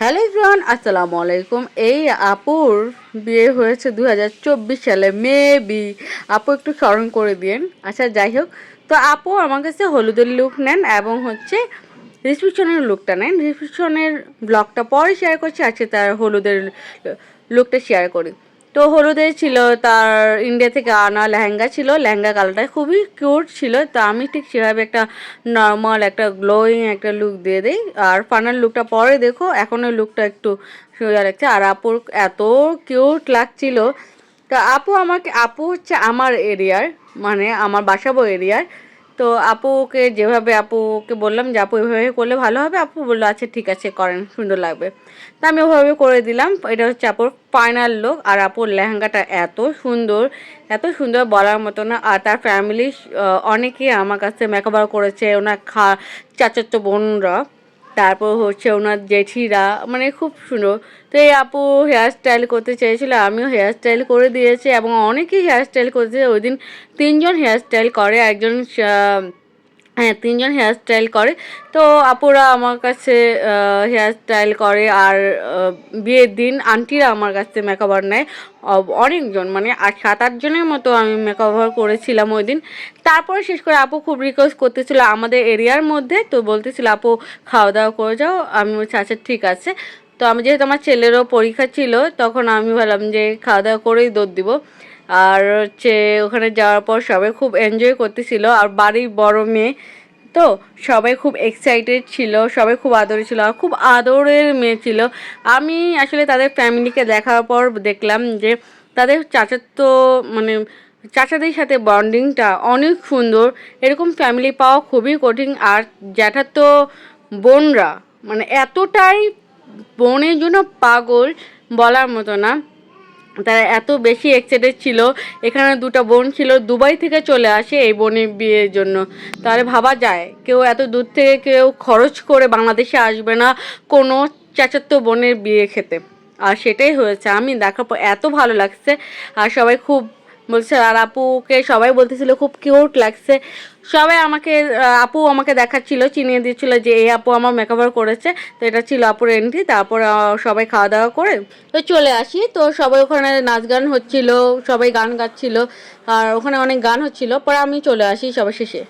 Hello everyone, আসসালামু আলাইকুম। এই আপুর বিয়ে হয়েছে 2024 সালে, মেবি। আপু একটু স্মরণ করে দিন। আচ্ছা, যাই হোক, তো আপু আমার কাছে হলুদের লুক নেন এবং হচ্ছে রিসেপশনের লুকটা নেন। রিসেপশনের ব্লগটা পরে শেয়ার করছি, আজকে তার হলুদের লুকটা শেয়ার করি। তো হলুদে ছিল তার ইন্ডিয়া থেকে আনা লেহেঙ্গা ছিল, লেহেঙ্গা কালারটা খুবই কিউট ছিল। তো আমি ঠিক সেভাবে একটা নর্মাল একটা গ্লোয়িং একটা লুক দিয়ে দিই। আর ফাইনাল লুকটা পরে দেখো, এখন ওই লুকটা একটু সোজা লাগছে। আর আপুর এত কিউট লাগছিল। তো আপু হচ্ছে আমার এরিয়ার, মানে আমার বাসাবো এরিয়ার। তো আপুকে যেভাবে আপুকে বললাম যে আপু এভাবে করলে ভালো হবে, আপু বললো আচ্ছা ঠিক আছে করেন, সুন্দর লাগবে। তা আমি ওভাবে করে দিলাম। এটা হচ্ছে আপুর ফাইনাল লুক। আর আপুর লেহেঙ্গাটা এত সুন্দর, এত সুন্দর বলার মতো না। আর তার ফ্যামিলি অনেকেই আমার কাছে মেকওভার করেছে, ওনার চাচাতো বোনরা, তারপর হচ্ছে ওনার জেঠিরা, মানে খুব সুন্দর। তো এই আপু হেয়ার স্টাইল করতে চেয়েছিল, আমিও হেয়ার স্টাইল করে দিয়েছি এবং অনেকেই হেয়ার স্টাইল করেছে। ওই দিন 3জন হেয়ার স্টাইল করে, একজন হ্যাঁ 3জন হেয়ার স্টাইল করে। তো আপুরা আমার কাছে হেয়ার স্টাইল করে। আর বিয়ের দিন আন্টিরা আমার কাছে মেকওভার নেয় অনেকজন, মানে 7-8 জনের মতো আমি মেকওভার করেছিলাম ওই দিন। তারপরে শেষ করে আপু খুব রিকোয়েস্ট করতেছিল আমাদের এরিয়ার মধ্যে, তো বলতেছিল আপু খাওয়া দাওয়া করে যাও। আমি বলছি আচ্ছা ঠিক আছে। তো আমি যেহেতু আমার ছেলেরও পরীক্ষা ছিল, তখন আমি ভাবলাম যে খাওয়া দাওয়া করেই দৌড় দিব। আর হচ্ছে ওখানে যাওয়ার পর সবাই খুব এনজয় করতেছিল। আর বাড়ির বড় মেয়ে তো সবাই খুব এক্সাইটেড ছিল, সবাই খুব আদরে ছিল, আর খুব আদরের মেয়ে ছিল। আমি আসলে তাদের ফ্যামিলিকে দেখার পর দেখলাম যে তাদের চাচাতো মানে চাচাদের সাথে বন্ডিংটা অনেক সুন্দর। এরকম ফ্যামিলি পাওয়া খুবই কঠিন। আর জ্যাঠাতো বোনরা মানে এতটাই বোনের জন্য পাগল, বলার মতো না। তারা এত বেশি এক্সাইটেড ছিল। এখানে দুটো বোন ছিল, দুবাই থেকে চলে আসে এই বোনের বিয়ের জন্য। তাহলে ভাবা যায়, কেউ এত দূর থেকে কেউ খরচ করে বাংলাদেশে আসবে না কোনো চাচাতো বোনের বিয়ে খেতে। আর সেটাই হয়েছে। আমি দেখার পর এত ভালো লাগছে। আর সবাই খুব বলছে, আর আপুকে সবাই বলতেছিল খুব কিউট লাগছে। সবাই আমাকে আপু আমাকে দেখাচ্ছিল, চিনিয়ে দিচ্ছিল যে এই আপু আমার মেকওভার করেছে। তো এটা ছিল আপুর এন্ট্রি। তারপর সবাই খাওয়া দাওয়া করে তো চলে আসি। তো সবাই ওখানে নাচ গান হচ্ছিল, সবাই গান গাচ্ছিল, আর ওখানে অনেক গান হচ্ছিল। পরে আমি চলে আসি সবার শেষে।